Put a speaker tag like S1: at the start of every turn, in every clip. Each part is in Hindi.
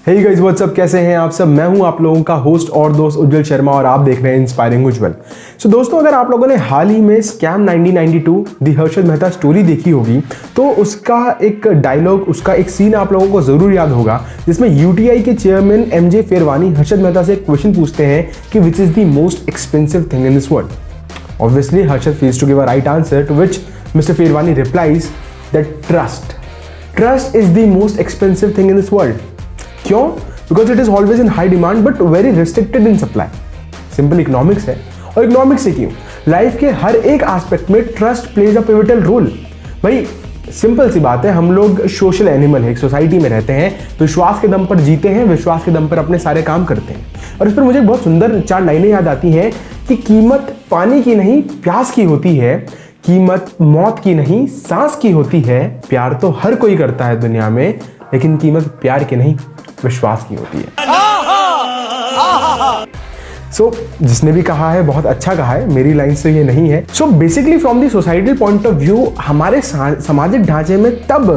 S1: हे गाइस व्हाट्स अप, कैसे हैं आप सब। मैं हूं आप लोगों का होस्ट और दोस्त उज्जवल शर्मा और आप देख रहे हैं इंस्पायरिंग उज्जवल। सो दोस्तों, अगर आप लोगों ने हाल ही में स्कैम 1992 दी हर्षद मेहता स्टोरी देखी होगी तो उसका एक डायलॉग, उसका एक सीन आप लोगों को जरूर याद होगा, जिसमें यूटीआई के चेयरमैन एमजे फेरवानी हर्षद मेहता से एक क्वेश्चन पूछते हैं कि which is the most expensive thing in this world. Obviously, Harshad fails to give a right answer, to which Mr. Firwani replies that trust. Trust is the most expensive thing in this world. क्यों? Because it is always in high demand but very restricted in supply. Simple economics है। और इकोनॉमिक्स से क्यों? लाइफ के हर एक एस्पेक्ट में trust plays a pivotal role. भाई सिंपल सी बात है, हम लोग सोशल एनिमल है, एक सोसाइटी में रहते हैं, विश्वास के दम पर जीते हैं, विश्वास के दम पर अपने सारे काम करते हैं। और इस पर मुझे बहुत सुंदर 4 लाइनें याद आती हैं कि कीमत पानी की नहीं प्यास की होती है, कीमत मौत की नहीं सांस की होती है, प्यार तो हर कोई करता है दुनिया में, लेकिन कीमत प्यार की नहीं विश्वास की होती है। जिसने भी कहा है बहुत अच्छा कहा है, मेरी लाइन से ये नहीं है। Basically from the societal point of view हमारे सामाजिक ढांचे में तब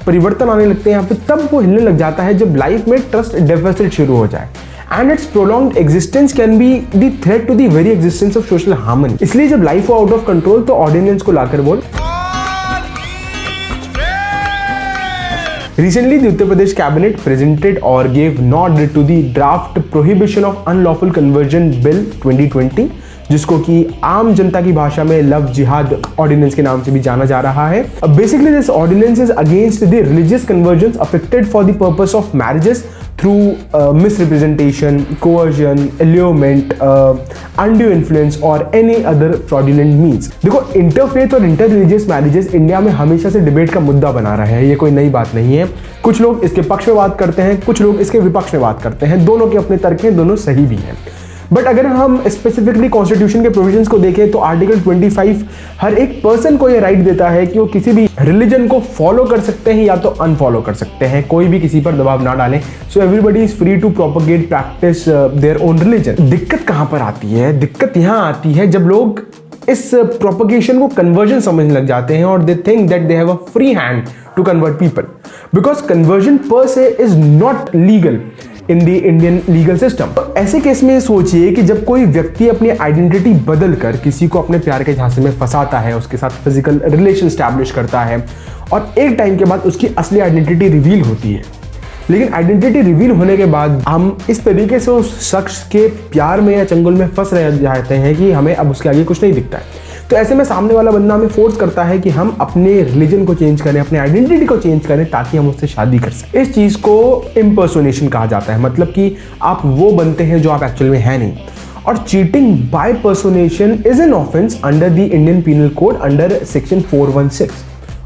S1: परिवर्तन आने लगते हैं, यहाँ पे तब वो हिलने लग जाता है जब लाइफ में ट्रस्ट डेफिसिट शुरू हो जाए। And its prolonged existence can be the threat to the very existence of social harmony. इसलिए जब लाइफ हो आउट ऑफ कंट्रोल तो ऑर्डिनेंस को लाकर बोल। Recently, the Uttar Pradesh cabinet presented or gave nod to the draft prohibition of unlawful conversion bill 2020, जिसको कि आम जनता की भाषा में लव जिहाद ऑर्डिनेंस के नाम से भी जाना जा रहा है। Basically this ordinance is against the religious conversions affected for the purpose of marriages through misrepresentation, coercion, allurement, undue influence और एनी अदर फ्रॉडुलेंट मीन्स। देखो, इंटरफेथ और इंटर रिलीजियस मैरिजेस इंडिया में हमेशा से डिबेट का मुद्दा बना रहे हैं, ये कोई नई बात नहीं है। कुछ लोग इसके पक्ष में बात करते हैं, कुछ लोग इसके विपक्ष में बात करते हैं, दोनों के अपने तर्क हैं, दोनों सही भी हैं। बट अगर हम स्पेसिफिकली कॉन्स्टिट्यूशन के प्रोविजंस को देखें तो आर्टिकल 25 हर एक पर्सन को यह राइट देता है कि वो किसी भी रिलीजन को फॉलो कर सकते हैं या तो अनफॉलो कर सकते हैं, कोई भी किसी पर दबाव ना डालें। So everybody is free to propagate practice their own religion. दिक्कत कहां पर आती है? दिक्कत यहां आती है जब लोग इस प्रोपगेशन को कन्वर्जन समझने लग जाते हैं और they think that they have a free hand to convert people, because conversion per se is not legal in the Indian legal system. ऐसे केस में सोचिए कि जब कोई व्यक्ति अपनी आइडेंटिटी बदल कर किसी को अपने प्यार के झांसे में फंसाता है, उसके साथ फिजिकल रिलेशन स्टैब्लिश करता है और एक टाइम के बाद उसकी असली आइडेंटिटी रिवील होती है, लेकिन आइडेंटिटी रिवील होने के बाद हम इस तरीके से उस शख्स के प्यार में या चंगुल में फंस रह जाते हैं कि हमें अब उसके आगे कुछ नहीं दिखता है। तो ऐसे में सामने वाला बंदा हमें फोर्स करता है कि हम अपने रिलीजन को चेंज करें, अपने आइडेंटिटी को चेंज करें ताकि हम उससे शादी कर सकें। इस चीज को इम्पर्सोनेशन कहा जाता है, मतलब कि आप वो बनते हैं जो आप एक्चुअल में है नहीं। और cheating by personation is an offence under the Indian penal code under section 416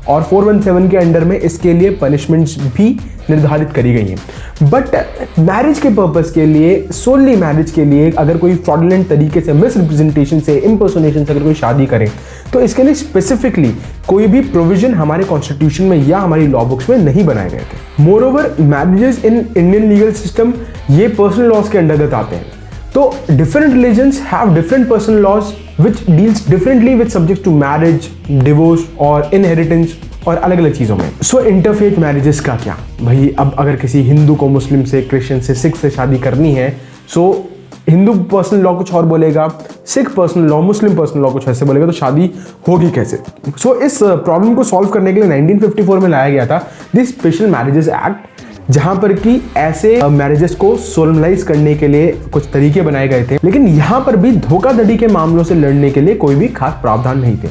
S1: और 417 के अंडर में इसके लिए पनिशमेंट्स भी निर्धारित करी गई हैं। बट मैरिज के पर्पस के लिए, सोनली मैरिज के लिए अगर कोई फ्रॉडुलेंट तरीके से, मिसरिप्रेजेंटेशन से, इम्पर्सोनेशन से अगर कोई शादी करे तो इसके लिए स्पेसिफिकली कोई भी प्रोविजन हमारे कॉन्स्टिट्यूशन में या हमारी लॉ बुक्स में नहीं बनाए गए थे। Moreover, marriages in Indian legal system ये पर्सनल लॉज के अंतर्गत आते हैं। तो different religions have different personal laws which deals differently with subjects to marriage, divorce और inheritance और अलग अलग चीज़ों में। सो इंटरफेथ मैरिजेस का क्या भाई, अब अगर किसी हिंदू को मुस्लिम से, क्रिश्चियन से, सिख से शादी करनी है, सो हिंदू पर्सनल लॉ कुछ और बोलेगा, सिख पर्सनल लॉ, मुस्लिम पर्सनल लॉ कुछ ऐसे बोलेगा, तो शादी होगी कैसे? सो इस प्रॉब्लम को सॉल्व करने के लिए 1954 में लाया गया था दिस स्पेशल मैरिजेस एक्ट, जहां पर कि ऐसे मैरिजेस को सोलमलाइज करने के लिए कुछ तरीके बनाए गए थे, लेकिन यहां पर भी धोखाधड़ी के मामलों से लड़ने के लिए कोई भी खास प्रावधान नहीं थे।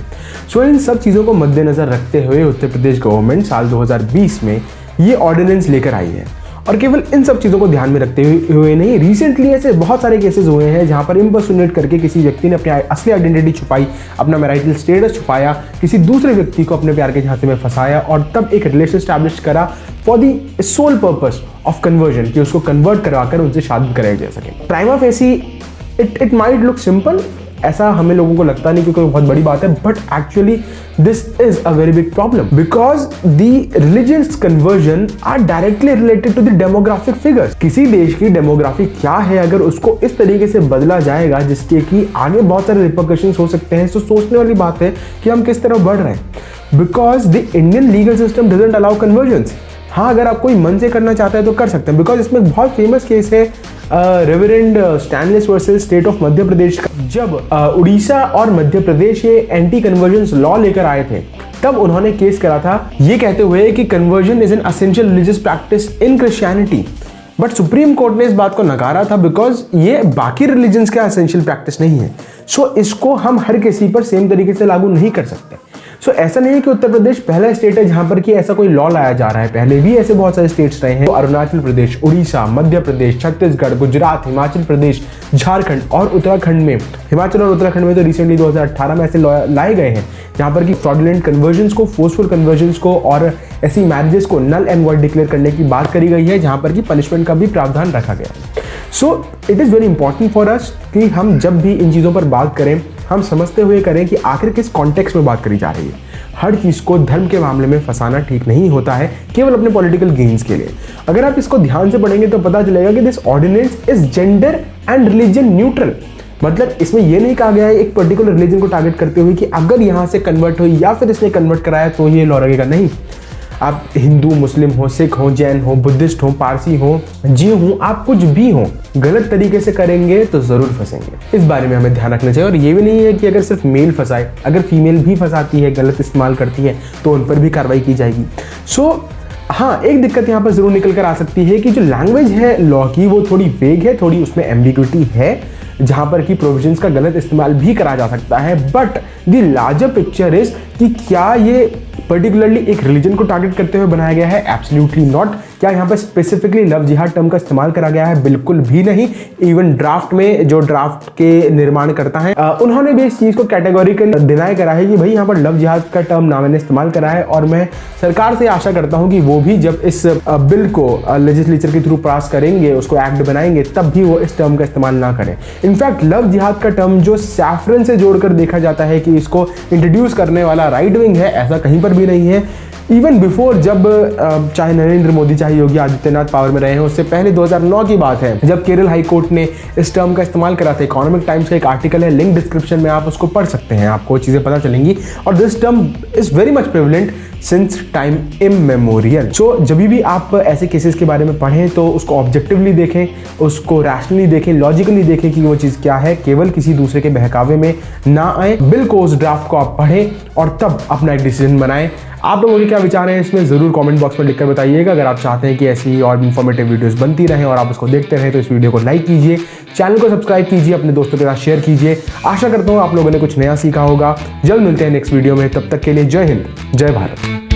S1: सो इन सब चीजों को मद्देनजर रखते हुए उत्तर प्रदेश गवर्नमेंट साल 2020 में ये ऑर्डिनेंस लेकर आई है। और केवल इन सब चीज़ों को ध्यान में रखते हुए नहीं, रिसेंटली ऐसे बहुत सारे केसेस हुए हैं जहां पर इम्पर्सोनेट करके किसी व्यक्ति ने अपनी असली आइडेंटिटी छुपाई, अपना मैरिटल स्टेटस छुपाया, किसी दूसरे व्यक्ति को अपने प्यार के झांसे में फंसाया और तब एक रिलेशन स्टैब्लिश करा for the sole purpose of conversion, कि उसको कन्वर्ट करवाकर उनसे शादी कराई जा सके। Prima facie it might look simple, ऐसा हमें लोगों को लगता नहीं क्योंकि बहुत बड़ी बात है, but actually this is a very big problem because the religious conversion are directly related to the demographic figures. किसी देश की डेमोग्राफी क्या है अगर उसको इस तरीके से बदला जाएगा जिसके कि आगे बहुत सारे रिपरकशंस हो सकते हैं, तो सोचने वाली बात है कि हम किस तरफ बढ़ रहे हैं। Because the Indian legal system doesn't allow convergence. हाँ, अगर आप कोई मन से करना चाहता है तो कर सकते हैं, बिकॉज इसमें एक बहुत फेमस केस है reverend Stainislaus versus state of Madhya Pradesh का। जब उड़ीसा और मध्य प्रदेश ये एंटी कन्वर्जन लॉ लेकर आए थे, तब उन्होंने केस करा था ये कहते हुए कि conversion is an essential religious practice in Christianity. But supreme court ने इस बात को नकारा था, बिकॉज ये बाकी रिलीजन्स का एसेंशियल प्रैक्टिस नहीं है। सो इसको हम हर किसी पर सेम तरीके से लागू नहीं कर सकते। सो ऐसा नहीं है कि उत्तर प्रदेश पहला स्टेट है जहां पर कि ऐसा कोई लॉ लाया जा रहा है, पहले भी ऐसे बहुत सारे स्टेट्स रहे हैं। तो अरुणाचल प्रदेश, उड़ीसा, मध्य प्रदेश, छत्तीसगढ़, गुजरात, हिमाचल प्रदेश, झारखंड और उत्तराखंड में, हिमाचल और उत्तराखंड में तो रिसेंटली 2018 में ऐसे लॉ लाए गए हैं जहां पर कि फ्रॉडुलेंट कन्वर्जन्स को, फोर्सफुल कन्वर्जन्स को और ऐसी मैरिजेस को नल एंड वॉइड डिक्लेयर करने की बात करी गई है, जहां पर कि पनिशमेंट का भी प्रावधान रखा गया है। So it is very important for us कि हम जब भी इन चीज़ों पर बात करें, हम समझते हुए करें कि आखिर किस कॉन्टेक्स्ट में बात करी जा रही है। हर चीज़ को धर्म के मामले में फंसाना ठीक नहीं होता है, केवल अपने पॉलिटिकल गेन्स के लिए। अगर आप इसको ध्यान से पढ़ेंगे तो पता चलेगा कि this ordinance is gender and religion neutral. मतलब इसमें यह नहीं कहा गया है एक पर्टिकुलर रिलीजन को टारगेट करते हुए कि अगर यहाँ से कन्वर्ट हुई या फिर इसने कन्वर्ट कराया तो ये लॉ लगेगा। नहीं, आप हिंदू, मुस्लिम हो, सिख हो, जैन हो, बुद्धिस्ट हो, पारसी हो, जीव हो, आप कुछ भी हो, गलत तरीके से करेंगे तो जरूर फंसेंगे। इस बारे में हमें ध्यान रखना चाहिए। और ये भी नहीं है कि अगर सिर्फ मेल फंसाए, अगर फीमेल भी फंसाती है, गलत इस्तेमाल करती है, तो उन पर भी कार्रवाई की जाएगी। सो हाँ, एक दिक्कत यहाँ पर जरूर निकल कर आ सकती है कि जो लैंग्वेज है लॉ की वो थोड़ी वेग है, थोड़ी उसमें एम्बिग्विटी है, जहां पर कि प्रोविजंस का गलत इस्तेमाल भी करा जा सकता है। But the larger picture is कि क्या ये पर्टिकुलरली एक रिलीजन को टारगेट करते हुए बनाया गया है? Absolutely not. क्या यहाँ पर स्पेसिफिकली लव जिहाद टर्म का इस्तेमाल करा गया है? बिल्कुल भी नहीं। इवन ड्राफ्ट में जो ड्राफ्ट के निर्माण करता है उन्होंने भी इस चीज को कैटेगोरिकली डिनाई करा है कि भाई यहाँ पर लव जिहाद का टर्म ना मैंने इस्तेमाल करा है। और मैं सरकार से आशा करता हूँ कि वो भी जब इस बिल को लेजिस्लेचर के थ्रू पास करेंगे, उसको एक्ट बनाएंगे, तब भी वो इस टर्म का इस्तेमाल ना करें। इनफैक्ट लव जिहाद का टर्म जो सैफरन से जोड़कर देखा जाता है कि इसको इंट्रोड्यूस करने वाला राइट विंग है, ऐसा कहीं पर भी नहीं है। इवन बिफोर, जब चाहे नरेंद्र मोदी चाहे योगी आदित्यनाथ पावर में रहे हैं, उससे पहले 2009 की बात है जब केरल हाई कोर्ट ने इस टर्म का इस्तेमाल करा था। इकोनॉमिक टाइम्स का एक आर्टिकल है, लिंक डिस्क्रिप्शन में आप उसको पढ़ सकते हैं, आपको चीजें पता चलेंगी। और this term is very much prevalent since time immemorial. So जब भी आप ऐसे केसेस के बारे में पढ़ें तो उसको ऑब्जेक्टिवली देखें, उसको रैशनली देखें, लॉजिकली देखें कि वो चीज़ क्या है, केवल किसी दूसरे के बहकावे में ना आए। बिल को, उस ड्राफ्ट को आप पढ़ें और तब अपना एक डिसीजन बनाएं। आप लोगों के क्या विचार हैं इसमें ज़रूर कमेंट बॉक्स में लिखकर बताइएगा। अगर आप चाहते हैं कि ऐसी और इन्फॉर्मेटिव वीडियोस बनती रहें और आप उसको देखते रहें तो इस वीडियो को लाइक कीजिए, चैनल को सब्सक्राइब कीजिए, अपने दोस्तों के साथ शेयर कीजिए। आशा करता हूँ आप लोगों ने कुछ नया सीखा होगा। जल्द मिलते हैं नेक्स्ट वीडियो में, तब तक के लिए जय हिंद, जय भारत।